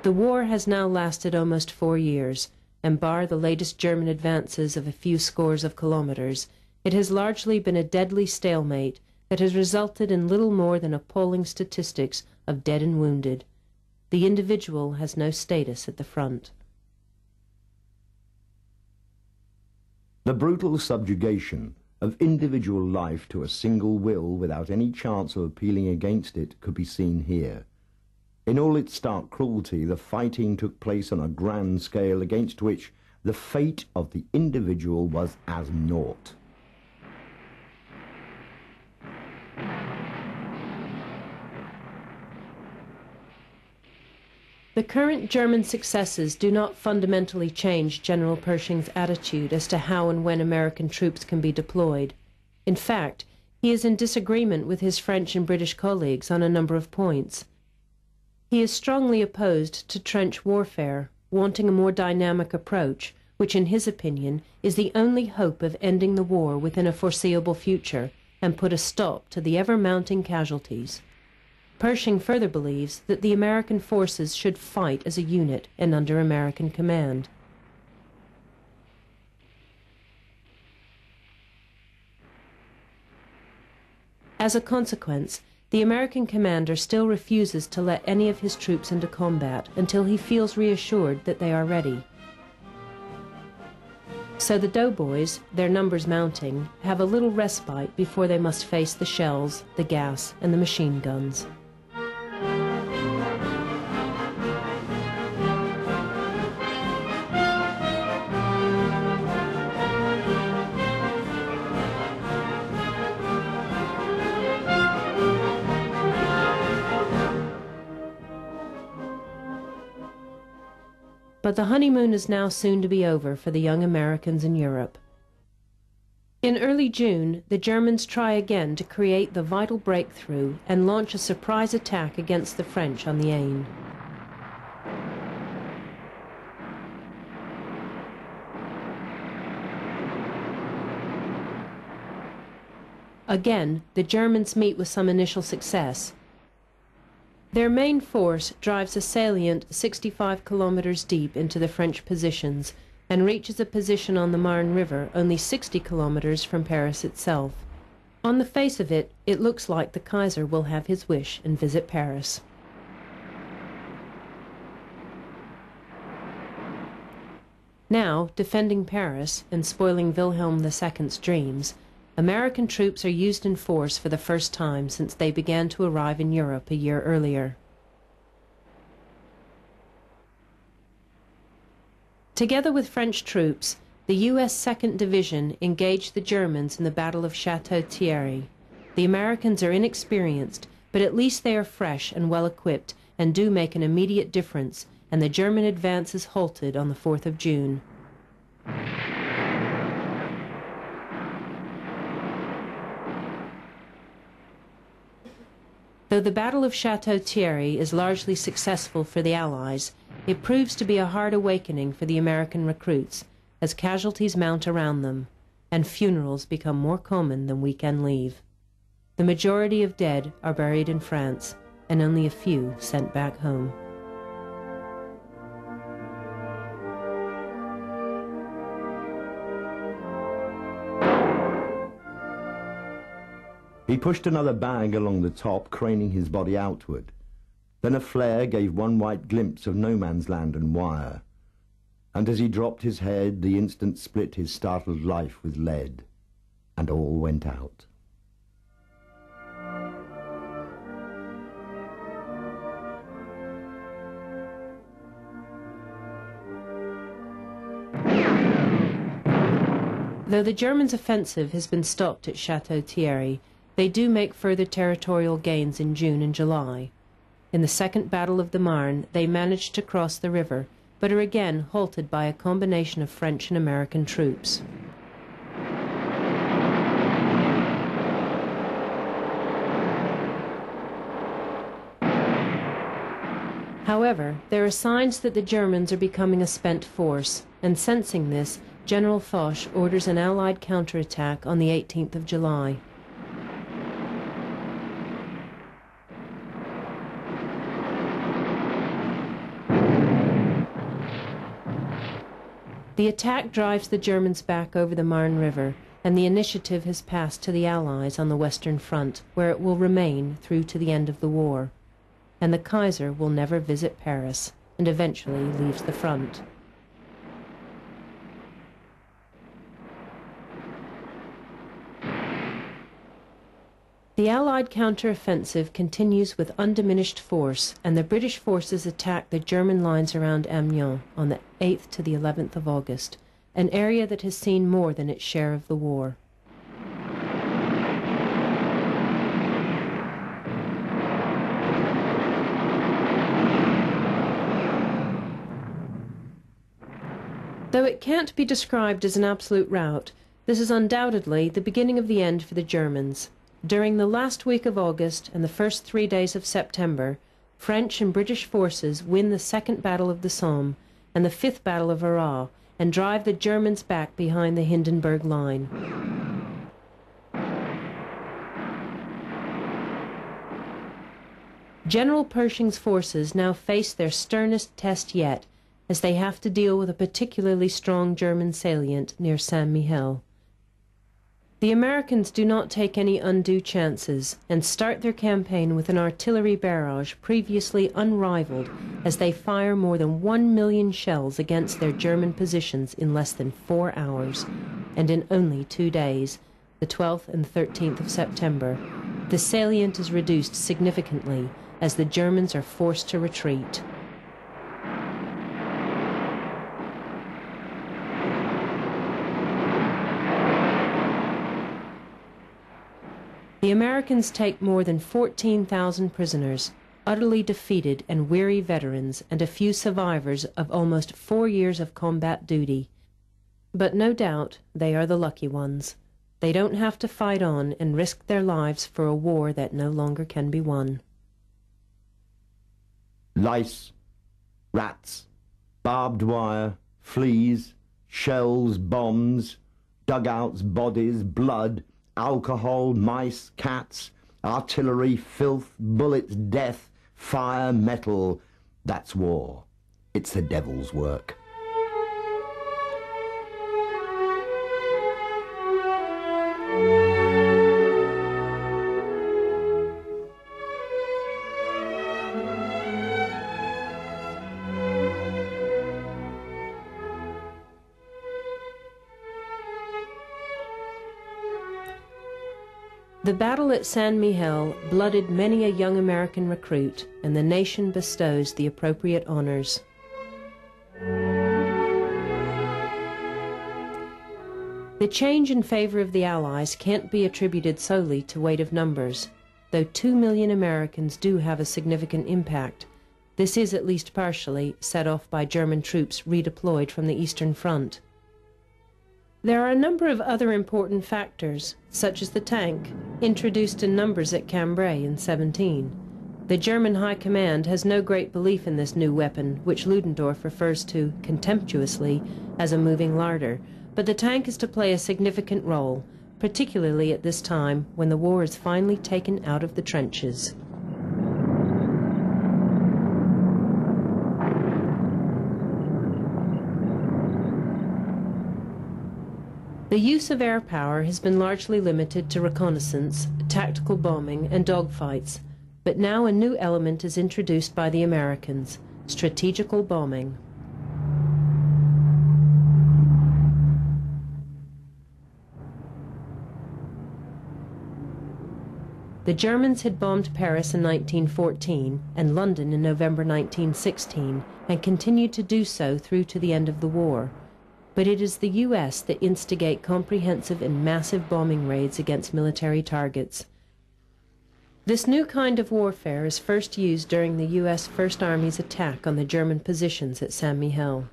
The war has now lasted almost 4 years, and bar the latest German advances of a few scores of kilometers, it has largely been a deadly stalemate that has resulted in little more than appalling statistics of dead and wounded. The individual has no status at the front. The brutal subjugation of individual life to a single will without any chance of appealing against it could be seen here. In all its stark cruelty, the fighting took place on a grand scale against which the fate of the individual was as naught. The current German successes do not fundamentally change General Pershing's attitude as to how and when American troops can be deployed. In fact, he is in disagreement with his French and British colleagues on a number of points. He is strongly opposed to trench warfare, wanting a more dynamic approach, which in his opinion is the only hope of ending the war within a foreseeable future and put a stop to the ever-mounting casualties. Pershing further believes that the American forces should fight as a unit and under American command. As a consequence, the American commander still refuses to let any of his troops into combat until he feels reassured that they are ready. So the doughboys, their numbers mounting, have a little respite before they must face the shells, the gas, and the machine guns. But the honeymoon is now soon to be over for the young Americans in Europe. In early June, the Germans try again to create the vital breakthrough and launch a surprise attack against the French on the Aisne. Again, the Germans meet with some initial success. Their main force drives a salient 65 kilometers deep into the French positions and reaches a position on the Marne River only 60 kilometers from Paris itself. On the face of it, it looks like the Kaiser will have his wish and visit Paris. Now, defending Paris and spoiling Wilhelm II's dreams, American troops are used in force for the first time since they began to arrive in Europe a year earlier. Together with French troops, the U.S. 2nd Division engaged the Germans in the Battle of Château-Thierry. The Americans are inexperienced, but at least they are fresh and well equipped and do make an immediate difference, and the German advance is halted on the 4th of June. Though the Battle of Château-Thierry is largely successful for the Allies, it proves to be a hard awakening for the American recruits as casualties mount around them and funerals become more common than weekend leave. The majority of dead are buried in France and only a few sent back home. He pushed another bag along the top, craning his body outward. Then a flare gave one white glimpse of no man's land and wire. And as he dropped his head, the instant split his startled life with lead. And all went out. Though the Germans' offensive has been stopped at Château-Thierry, they do make further territorial gains in June and July. In the Second Battle of the Marne, they managed to cross the river, but are again halted by a combination of French and American troops. However, there are signs that the Germans are becoming a spent force, and sensing this, General Foch orders an Allied counterattack on the 18th of July. The attack drives the Germans back over the Marne River, and the initiative has passed to the Allies on the Western Front, where it will remain through to the end of the war. And the Kaiser will never visit Paris, and eventually leaves the front. The Allied counter-offensive continues with undiminished force, and the British forces attack the German lines around Amiens on the 8th to the 11th of August, an area that has seen more than its share of the war. Though it can't be described as an absolute rout, this is undoubtedly the beginning of the end for the Germans. During the last week of August and the first 3 days of September, French and British forces win the Second Battle of the Somme and the Fifth Battle of Arras, and drive the Germans back behind the Hindenburg Line. General Pershing's forces now face their sternest test yet, as they have to deal with a particularly strong German salient near Saint-Mihiel. The Americans do not take any undue chances and start their campaign with an artillery barrage previously unrivaled, as they fire more than 1 million shells against their German positions in less than 4 hours. And in only 2 days, the 12th and 13th of September, the salient is reduced significantly as the Germans are forced to retreat. The Americans take more than 14,000 prisoners, utterly defeated and weary veterans, and a few survivors of almost 4 years of combat duty. But no doubt they are the lucky ones. They don't have to fight on and risk their lives for a war that no longer can be won. Lice, rats, barbed wire, fleas, shells, bombs, dugouts, bodies, blood, alcohol, mice, cats, artillery, filth, bullets, death, fire, metal. That's war. It's the devil's work. The battle at Saint-Mihiel blooded many a young American recruit, and the nation bestows the appropriate honors. The change in favor of the Allies can't be attributed solely to weight of numbers. Though 2 million Americans do have a significant impact, this is at least partially set off by German troops redeployed from the Eastern Front. There are a number of other important factors, such as the tank, introduced in numbers at Cambrai in 17. The German High Command has no great belief in this new weapon, which Ludendorff refers to contemptuously as a moving larder, but the tank is to play a significant role, particularly at this time when the war is finally taken out of the trenches. The use of air power has been largely limited to reconnaissance, tactical bombing, and dogfights, but now a new element is introduced by the Americans: strategical bombing. The Germans had bombed Paris in 1914 and London in November 1916, and continued to do so through to the end of the war. But it is the U.S. that instigate comprehensive and massive bombing raids against military targets. This new kind of warfare is first used during the U.S. First Army's attack on the German positions at Saint-Mihiel.